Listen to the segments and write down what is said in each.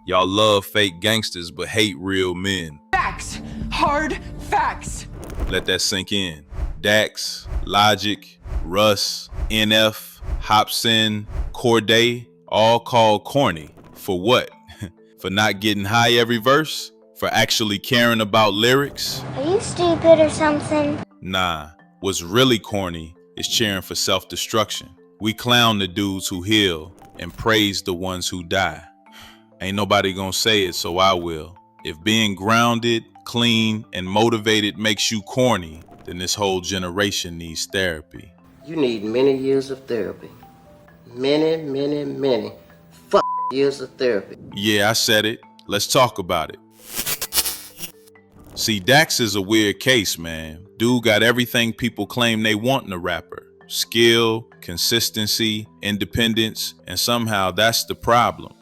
Y'all love fake gangsters but hate real men. Facts. Hard facts. Let that sink in. Dax, Logic, Russ, NF, Hopsin, Cordae, all called corny. For what? For not getting high every verse? For actually caring about lyrics? Are you stupid or something? Nah, what's really corny is cheering for self-destruction. We clown the dudes who heal and praise the ones who die. Ain't nobody gonna say it, so I will. If being grounded, clean, and motivated makes you corny, then this whole generation needs therapy. You need many years of therapy. Many years of therapy. Yeah, I said it. Let's talk about it. See, Dax is a weird case, man. Dude got everything people claim they want in a rapper. Skill, consistency, independence, and somehow that's the problem.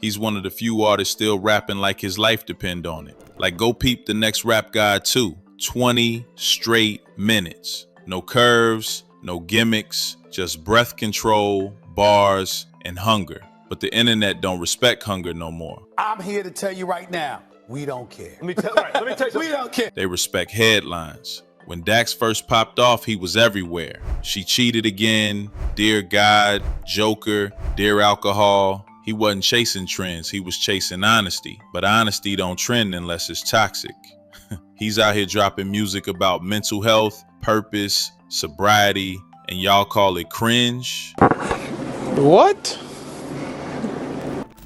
He's one of the few artists still rapping like his life depend on it. Like, go peep the next Rap God 2. 20 straight minutes. No curves, no gimmicks, just breath control, bars, and hunger. But the internet don't respect hunger no more. I'm here to tell you right now, we don't care. Let me tell you We don't care. They respect headlines. When Dax first popped off, he was everywhere. She cheated again, Dear God, Joker, Dear Alcohol. He wasn't chasing trends, he was chasing honesty. But honesty don't trend unless it's toxic. He's out here dropping music about mental health, purpose, sobriety, and y'all call it cringe? What?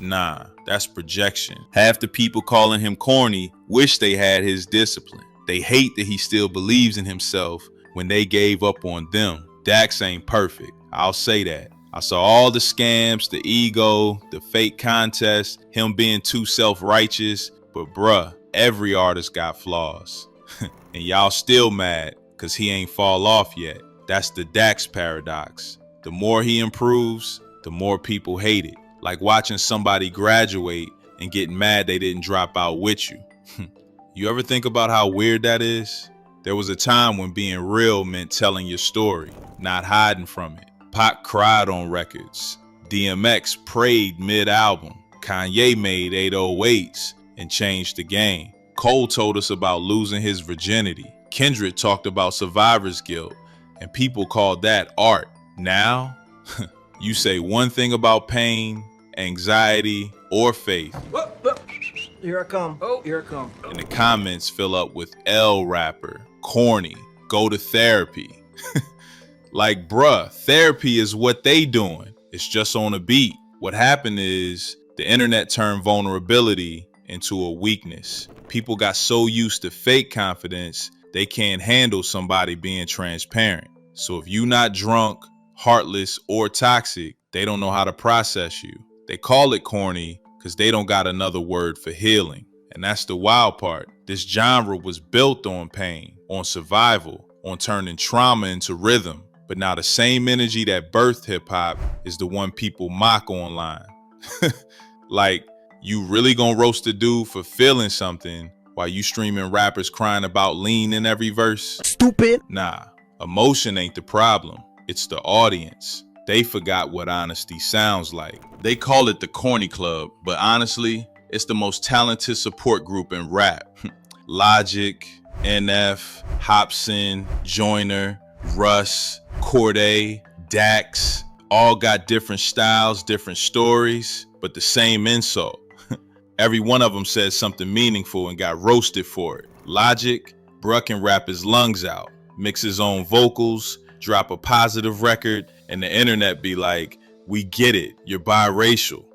Nah, that's projection. Half the people calling him corny wish they had his discipline. They hate that he still believes in himself when they gave up on them. Dax ain't perfect, I'll say that. I saw all the scams, the ego, the fake contests, him being too self-righteous, but bruh, every artist got flaws. And y'all still mad cause he ain't fall off yet. That's the Dax paradox. The more he improves, the more people hate it. Like watching somebody graduate and getting mad they didn't drop out with you. You ever think about how weird that is? There was a time when being real meant telling your story, not hiding from it. Pac cried on records. DMX prayed mid-album. Kanye made 808s and changed the game. Cole told us about losing his virginity. Kendrick talked about survivor's guilt, and people called that art. Now, you say one thing about pain, anxiety, or faith. Here I come. Oh, here I come. And the comments fill up with L rapper, corny, go to therapy. Like, bruh, therapy is what they doing. It's just on a beat. What happened is the internet turned vulnerability into a weakness. People got so used to fake confidence, they can't handle somebody being transparent. So if you not drunk, heartless, or toxic, they don't know how to process you. They call it corny because they don't got another word for healing. And that's the wild part. This genre was built on pain, on survival, on turning trauma into rhythm. But now the same energy that birthed hip hop is the one people mock online. Like, you really gonna roast a dude for feeling something while you streaming rappers crying about lean in every verse? Stupid. Nah, emotion ain't the problem. It's the audience. They forgot what honesty sounds like. They call it the Corny Club, but honestly, it's the most talented support group in rap. Logic, NF, Hopsin, Joyner, Russ, Cordae, Dax, all got different styles, different stories, but the same insult. Every one of them said something meaningful and got roasted for it. Logic, bruh can rap his lungs out, mix his own vocals, drop a positive record, and the internet be like, we get it, you're biracial.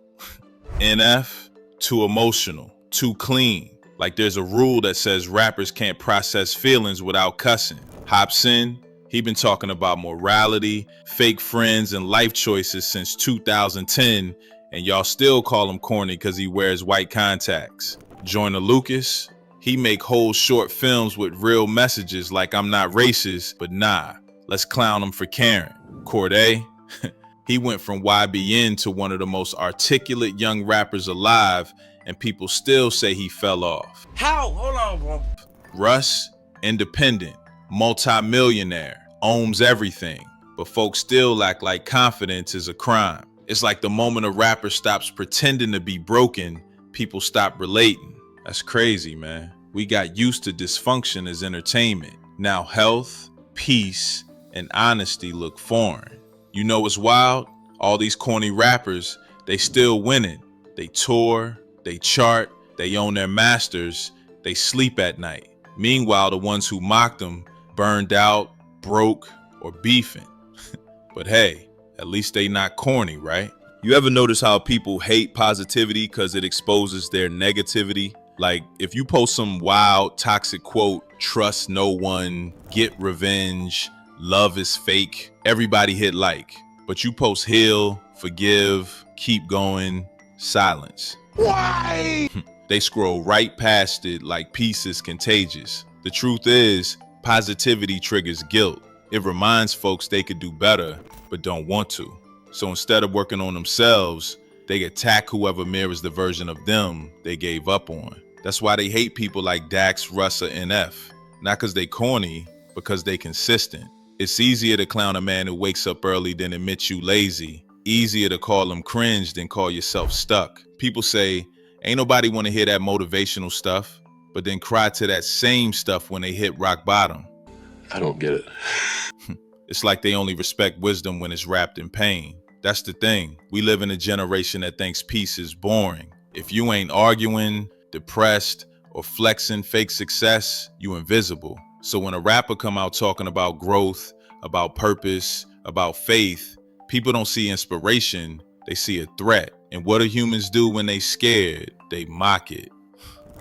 NF, too emotional, too clean. Like there's a rule that says rappers can't process feelings without cussing. Hopsin, he been talking about morality, fake friends, and life choices since 2010, and y'all still call him corny because he wears white contacts. Joyner Lucas, he make whole short films with real messages like I'm not racist, but nah, let's clown him for caring. Cordae, he went from YBN to one of the most articulate young rappers alive, and people still say he fell off. How? Hold on, bro. Russ, independent, multi-millionaire, owns everything, but folks still act like confidence is a crime. It's like the moment a rapper stops pretending to be broken, People stop relating. That's crazy, man. We got used to dysfunction as entertainment. Now health, peace, and honesty look foreign. You know what's wild? All these corny rappers, they still winning. They tour, they chart, they own their masters, they sleep at night. Meanwhile, the ones who mocked them burned out, broke, or beefing. But hey, at least they not corny, right? You ever notice how people hate positivity because it exposes their negativity? Like, if you post some wild, toxic quote, trust no one, get revenge, love is fake, everybody hit like. But you post heal, forgive, keep going, silence. Why? They scroll right past it like peace is contagious. The truth is, positivity triggers guilt. It reminds folks they could do better, but don't want to. So instead of working on themselves, they attack whoever mirrors the version of them they gave up on. That's why they hate people like Dax, Russ, or NF. Not because they corny, because they consistent. It's easier to clown a man who wakes up early than admit you lazy. Easier to call him cringe than call yourself stuck. People say, ain't nobody want to hear that motivational stuff, but then cry to that same stuff when they hit rock bottom. I don't get it. It's like they only respect wisdom when it's wrapped in pain. That's the thing. We live in a generation that thinks peace is boring. If you ain't arguing, depressed, or flexing fake success, you invisible. So when a rapper come out talking about growth, about purpose, about faith, people don't see inspiration, they see a threat. And what do humans do when they scared? They mock it.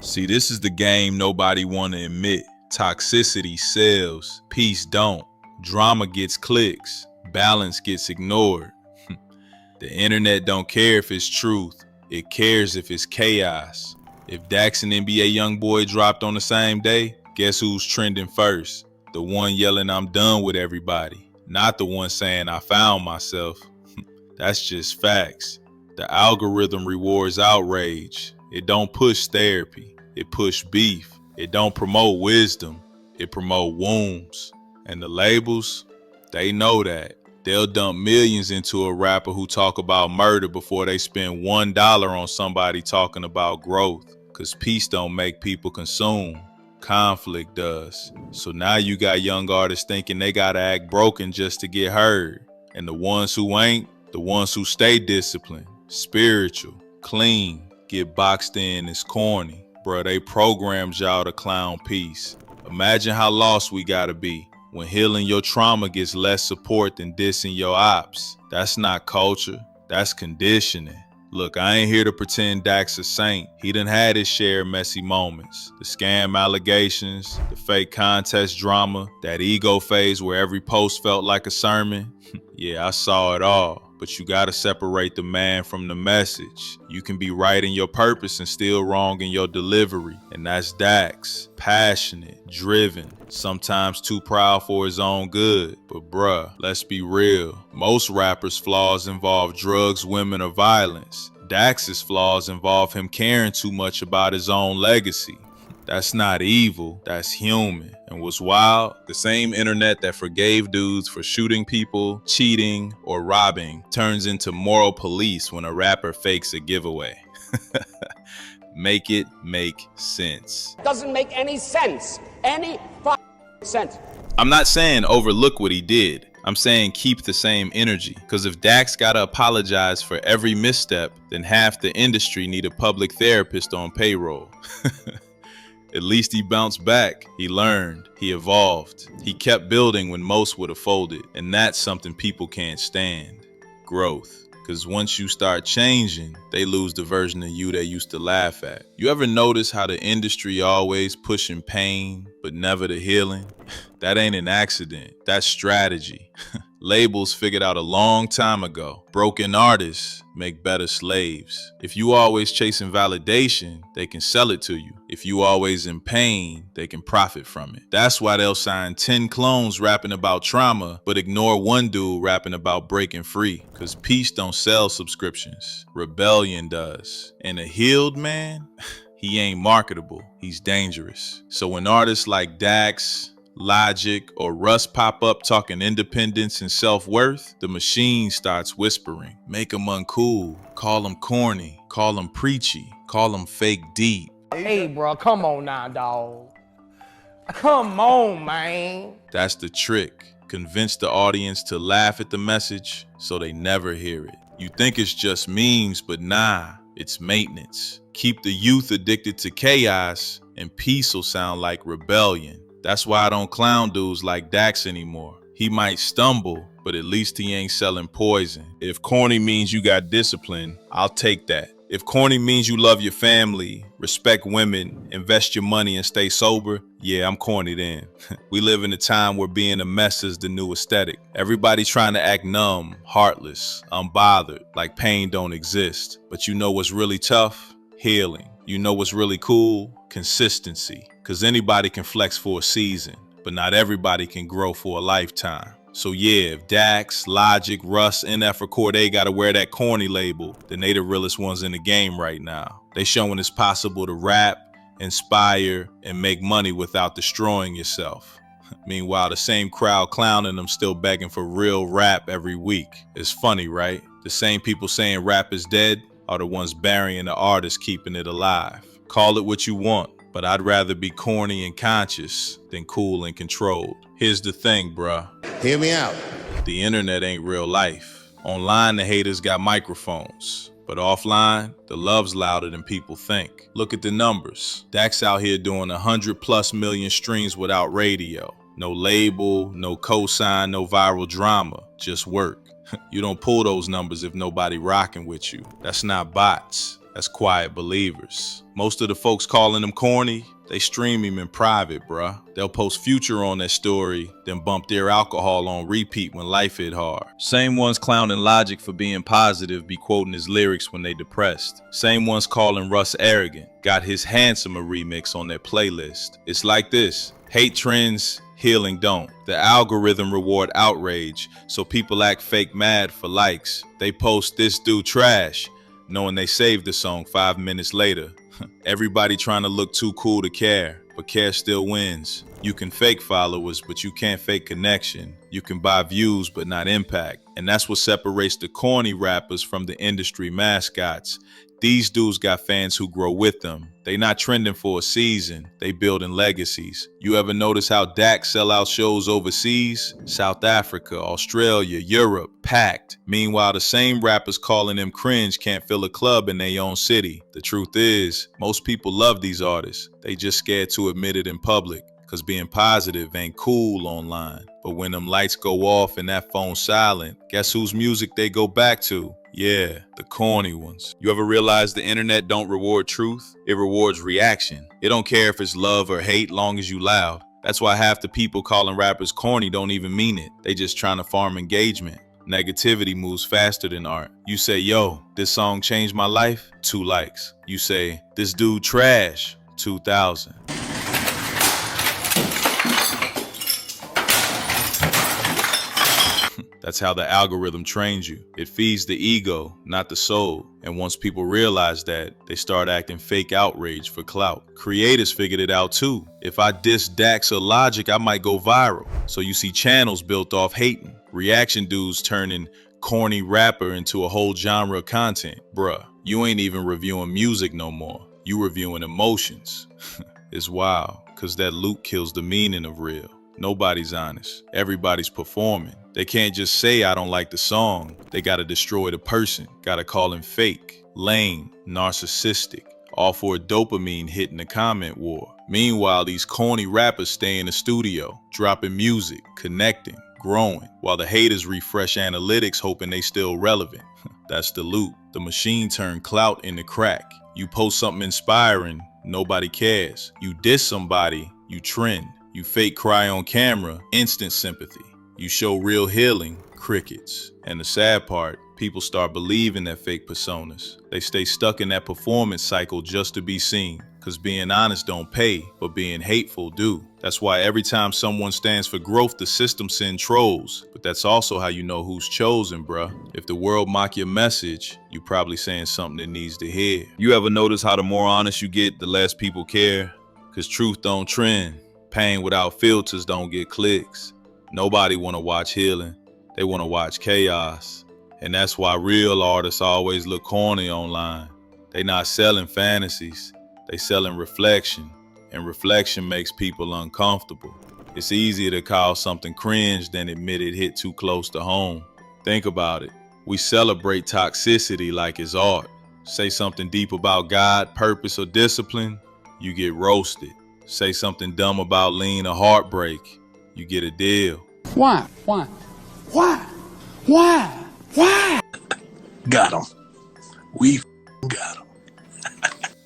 See, this is the game nobody want to admit. Toxicity sells, peace don't. Drama gets clicks, balance gets ignored. The internet don't care if it's truth, it cares if it's chaos. If Dax and NBA Youngboy dropped on the same day, guess who's trending first? The one yelling I'm done with everybody, not the one saying I found myself. That's just facts. The algorithm rewards outrage. It don't push therapy, it push beef. It don't promote wisdom, it promote wounds. And the labels, they know that. They'll dump millions into a rapper who talk about murder before they spend $1 on somebody talking about growth. Cause peace don't make people consume, conflict does. So now you got young artists thinking they gotta act broken just to get heard. And the ones who ain't, the ones who stay disciplined, spiritual, clean, get boxed in as corny. Bruh, they programmed y'all to clown peace. Imagine how lost we gotta be when healing your trauma gets less support than dissing your ops. That's not culture, that's conditioning. Look, I ain't here to pretend Dax a saint. He done had his share of messy moments. The scam allegations, the fake contest drama, that ego phase where every post felt like a sermon. Yeah, I saw it all. But you gotta separate the man from the message. You can be right in your purpose and still wrong in your delivery. And that's Dax. Passionate, driven, sometimes too proud for his own good. But bruh, let's be real. Most rappers' flaws involve drugs, women, or violence. Dax's flaws involve him caring too much about his own legacy. That's not evil, that's human. And what's wild, the same internet that forgave dudes for shooting people, cheating, or robbing turns into moral police when a rapper fakes a giveaway. Make it make sense. Doesn't make any sense. Any sense. I'm not saying overlook what he did. I'm saying keep the same energy. Because if Dax gotta apologize for every misstep, then half the industry need a public therapist on payroll. At least he bounced back, he learned, he evolved. He kept building when most would have folded. And that's something people can't stand. Growth. Because once you start changing, they lose the version of you they used to laugh at. You ever notice how the industry always pushing pain, but never the healing? That ain't an accident, that's strategy. Labels figured out a long time ago. Broken artists make better slaves. If you always chasing validation, they can sell it to you. If you always in pain, they can profit from it. That's why they'll sign 10 clones rapping about trauma, but ignore one dude rapping about breaking free. Cause peace don't sell subscriptions. Rebellion does. And a healed man, he ain't marketable. He's dangerous. So when artists like Dax, Logic, or Russ pop up talking independence and self-worth, the machine starts whispering. Make them uncool, call them corny, call them preachy, call them fake deep. Hey, bro, come on now, dawg. Come on, man. That's the trick. Convince the audience to laugh at the message so they never hear it. You think it's just memes, but nah, it's maintenance. Keep the youth addicted to chaos, and peace will sound like rebellion. That's why I don't clown dudes like Dax anymore. He might stumble, but at least he ain't selling poison. If corny means you got discipline, I'll take that. If corny means you love your family, respect women, invest your money, and stay sober, yeah, I'm corny then. We live in a time where being a mess is the new aesthetic. Everybody's trying to act numb, heartless, unbothered, like pain don't exist. But you know what's really tough? Healing. You know what's really cool? Consistency. Because anybody can flex for a season, but not everybody can grow for a lifetime. So yeah, if Dax, Logic, Russ, NF, or Cordae gotta wear that corny label, then they the realest ones in the game right now. They showing it's possible to rap, inspire, and make money without destroying yourself. Meanwhile, the same crowd clowning them still begging for real rap every week. It's funny, right? The same people saying rap is dead are the ones burying the artist keeping it alive. Call it what you want, but I'd rather be corny and conscious than cool and controlled. Here's the thing, bruh. Hear me out. The internet ain't real life. Online, the haters got microphones. But offline, the love's louder than people think. Look at the numbers. Dax out here doing 100+ million streams without radio. No label, no cosign, no viral drama. Just work. You don't pull those numbers if nobody rocking with you. That's not bots. That's quiet believers. Most of the folks calling them corny, they stream him in private, bruh. They'll post Future on their story, then bump their alcohol on repeat when life hit hard. Same ones clowning Logic for being positive be quoting his lyrics when they depressed. Same ones calling Russ arrogant, got his Handsomer remix on their playlist. It's like this, hate trends, healing don't. The algorithm reward outrage, so people act fake mad for likes. They post this dude trash, knowing they saved the song 5 minutes later. Everybody trying to look too cool to care, but care still wins. You can fake followers, but you can't fake connection. You can buy views, but not impact. And that's what separates the corny rappers from the industry mascots. These dudes got fans who grow with them. They not trending for a season, they building legacies. You ever notice how Dax sell out shows overseas? South Africa, Australia, Europe, packed. Meanwhile, the same rappers calling them cringe can't fill a club in their own city. The truth is, most people love these artists. They just scared to admit it in public, cause being positive ain't cool online. But when them lights go off and that phone's silent, guess whose music they go back to? Yeah, the corny ones. You ever realize the internet don't reward truth? It rewards reaction. It don't care if it's love or hate, long as you loud. That's why half the people calling rappers corny don't even mean it. They just trying to farm engagement. Negativity moves faster than art. You say, yo, this song changed my life? 2 likes. You say, this dude trash? 2,000. That's how the algorithm trains you. It feeds the ego, not the soul. And once people realize that, they start acting fake outrage for clout. Creators figured it out too. If I diss Dax or Logic, I might go viral. So you see channels built off hating. Reaction dudes turning corny rapper into a whole genre of content. Bruh, you ain't even reviewing music no more. You reviewing emotions. It's wild, cause that loot kills the meaning of real. Nobody's honest. Everybody's performing. They can't just say I don't like the song. They gotta destroy the person. Gotta call him fake, lame, narcissistic, all for a dopamine hit in the comment war. Meanwhile, these corny rappers stay in the studio, dropping music, connecting, growing, while the haters refresh analytics hoping they still relevant. That's the loot. The machine turned clout into crack. You post something inspiring, nobody cares. You diss somebody, you trend. You fake cry on camera, instant sympathy. You show real healing, crickets. And the sad part, people start believing their fake personas. They stay stuck in that performance cycle just to be seen. Cause being honest don't pay, but being hateful do. That's why every time someone stands for growth, the system send trolls. But that's also how you know who's chosen, bruh. If the world mock your message, you probably saying something it needs to hear. You ever notice how the more honest you get, the less people care? Cause truth don't trend. Pain without filters don't get clicks. Nobody wanna watch healing. They wanna watch chaos. And that's why real artists always look corny online. They not selling fantasies, they selling reflection, and reflection makes people uncomfortable. It's easier to call something cringe than admit it hit too close to home. Think about it. We celebrate toxicity like it's art. Say something deep about God, purpose, or discipline, you get roasted. Say something dumb about lean or heartbreak, you get a deal. Why? Got him. We got him.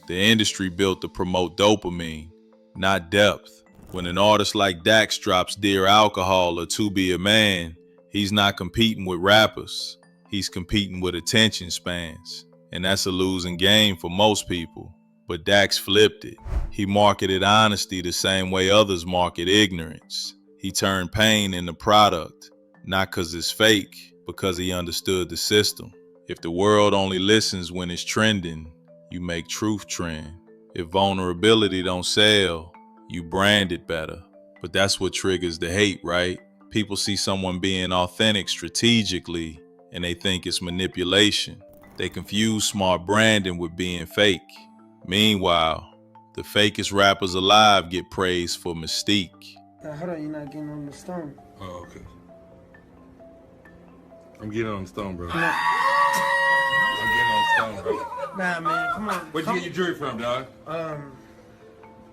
The industry built to promote dopamine, not depth. When an artist like Dax drops Dear Alcohol or To Be a Man, he's not competing with rappers. He's competing with attention spans. And that's a losing game for most people. But Dax flipped it. He marketed honesty the same way others market ignorance. He turned pain into product, not because it's fake, because he understood the system. If the world only listens when it's trending, you make truth trend. If vulnerability don't sell, you brand it better. But that's what triggers the hate, right? People see someone being authentic strategically and they think it's manipulation. They confuse smart branding with being fake. Meanwhile, the fakest rappers alive get praised for mystique. Hold on, you're not getting on the stone. Oh, okay. I'm getting on the stone, bro. Nah. I'm getting on the stone, bro. Nah, man, come on. Where'd you get your jewelry from, dog?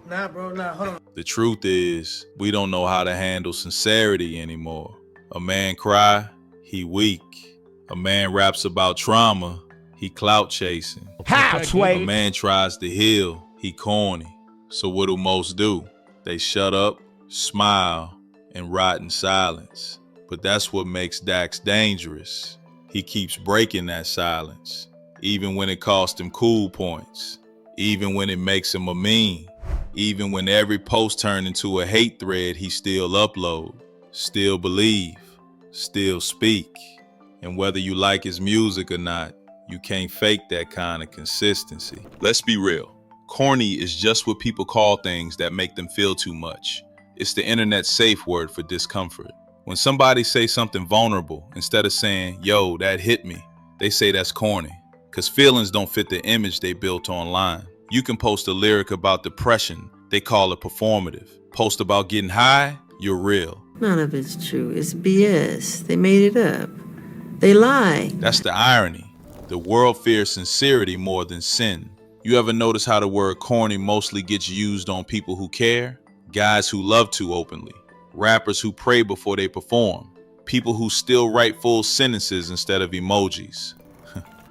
Nah, bro, nah, hold on. The truth is, we don't know how to handle sincerity anymore. A man cry, he weak. A man raps about trauma, he clout chasing. A man tries to heal, he corny. So what do most do? They shut up, smile, and rot in silence. But that's what makes Dax dangerous. He keeps breaking that silence, even when it costs him cool points, even when it makes him a meme, even when every post turned into a hate thread, he still upload, still believe, still speak. And whether you like his music or not, you can't fake that kind of consistency. Let's be real. Corny is just what people call things that make them feel too much. It's the internet's safe word for discomfort. When somebody says something vulnerable, instead of saying, yo, that hit me, they say that's corny. Because feelings don't fit the image they built online. You can post a lyric about depression, they call it performative. Post about getting high, you're real. None of it's true. It's BS. They made it up. They lie. That's the irony. The world fears sincerity more than sin. You ever notice how the word corny mostly gets used on people who care? Guys who love too openly. Rappers who pray before they perform. People who still write full sentences instead of emojis.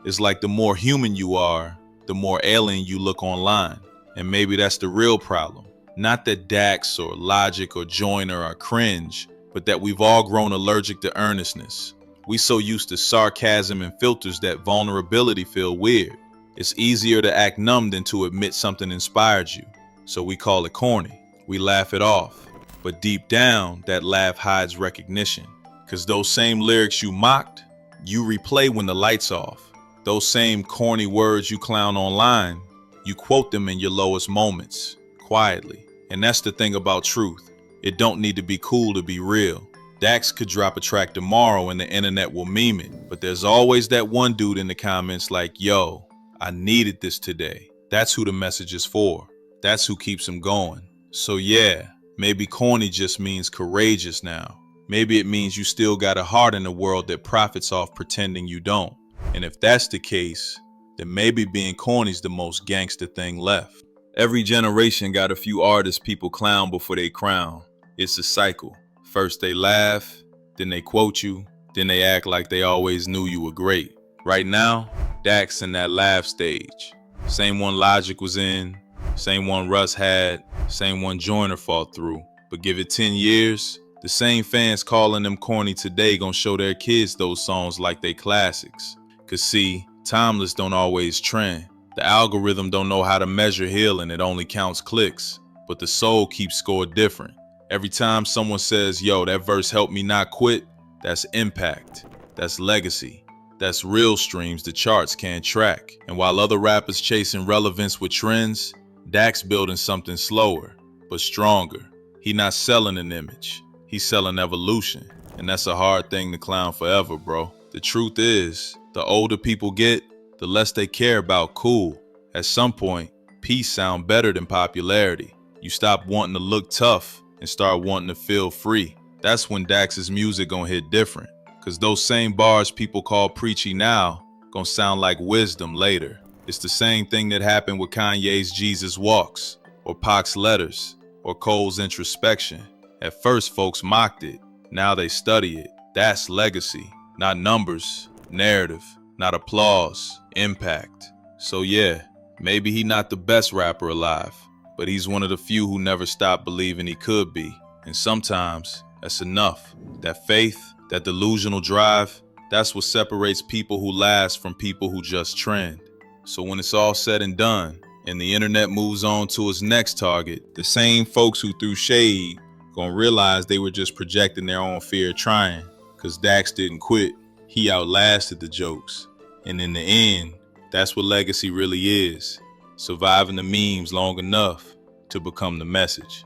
It's like the more human you are, the more alien you look online. And maybe that's the real problem. Not that Dax or Logic or Joyner are cringe, but that we've all grown allergic to earnestness. We so used to sarcasm and filters that vulnerability feel weird. It's easier to act numb than to admit something inspired you. So we call it corny. We laugh it off. But deep down, that laugh hides recognition. Because those same lyrics you mocked, you replay when the light's off. Those same corny words you clown online, you quote them in your lowest moments, quietly. And that's the thing about truth. It don't need to be cool to be real. Dax could drop a track tomorrow and the internet will meme it. But there's always that one dude in the comments like, yo, I needed this today. That's who the message is for. That's who keeps him going. So yeah, maybe corny just means courageous now. Maybe it means you still got a heart in a world that profits off pretending you don't. And if that's the case, then maybe being corny's the most gangster thing left. Every generation got a few artists people clown before they crown. It's a cycle. First they laugh, then they quote you, then they act like they always knew you were great. Right now, Dax in that laugh stage. Same one Logic was in, same one Russ had, same one Joyner fought through. But give it 10 years, the same fans calling them corny today gonna show their kids those songs like they classics. Cause see, timeless don't always trend. The algorithm don't know how to measure healing, it only counts clicks. But the soul keeps score different. Every time someone says, yo, that verse helped me not quit, that's impact, that's legacy. That's real streams the charts can't track. And while other rappers chasing relevance with trends, Dax building something slower, but stronger. He not selling an image, he's selling evolution. And that's a hard thing to clown forever, bro. The truth is, the older people get, the less they care about cool. At some point, peace sound better than popularity. You stop wanting to look tough and start wanting to feel free. That's when Dax's music gonna hit different. Cause those same bars people call preachy now gonna sound like wisdom later. It's the same thing that happened with Kanye's Jesus Walks, or Pac's Letters, or Cole's Introspection. At first folks mocked it, now they study it. That's legacy, not numbers, narrative, not applause, impact. So yeah, maybe he not the best rapper alive, but he's one of the few who never stopped believing he could be. And sometimes that's enough. That faith, that delusional drive, that's what separates people who last from people who just trend. So when it's all said and done, and the internet moves on to its next target, the same folks who threw shade gonna realize they were just projecting their own fear of trying. Cause Dax didn't quit, he outlasted the jokes. And in the end, that's what legacy really is. Surviving the memes long enough to become the message.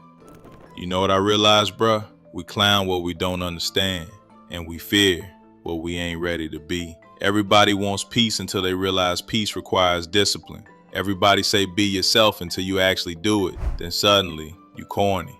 You know what I realized, bruh? We clown what we don't understand, and we fear what we ain't ready to be. Everybody wants peace until they realize peace requires discipline. Everybody say be yourself until you actually do it. Then suddenly, you corny.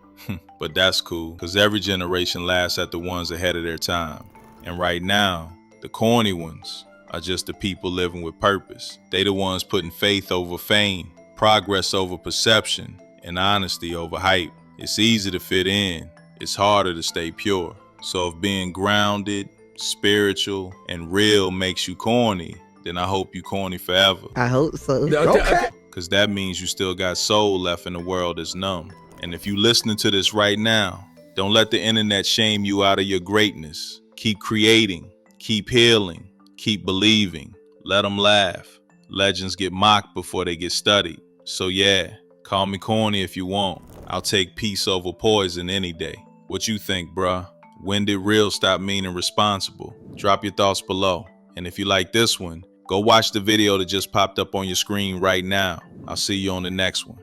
But that's cool, because every generation laughs at the ones ahead of their time. And right now, the corny ones are just the people living with purpose. They the ones putting faith over fame, progress over perception, and honesty over hype. It's easy to fit in. It's harder to stay pure. So if being grounded, spiritual, and real makes you corny, then I hope you corny forever. I hope so. Okay. Because that means you still got soul left in a world that's numb. And if you listening to this right now, don't let the internet shame you out of your greatness. Keep creating, keep healing, keep believing. Let them laugh. Legends get mocked before they get studied. So yeah, call me corny if you want. I'll take peace over poison any day. What you think, bruh? When did real stop meaning responsible? Drop your thoughts below. And if you like this one, go watch the video that just popped up on your screen right now. I'll see you on the next one.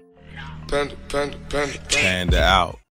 Panda out.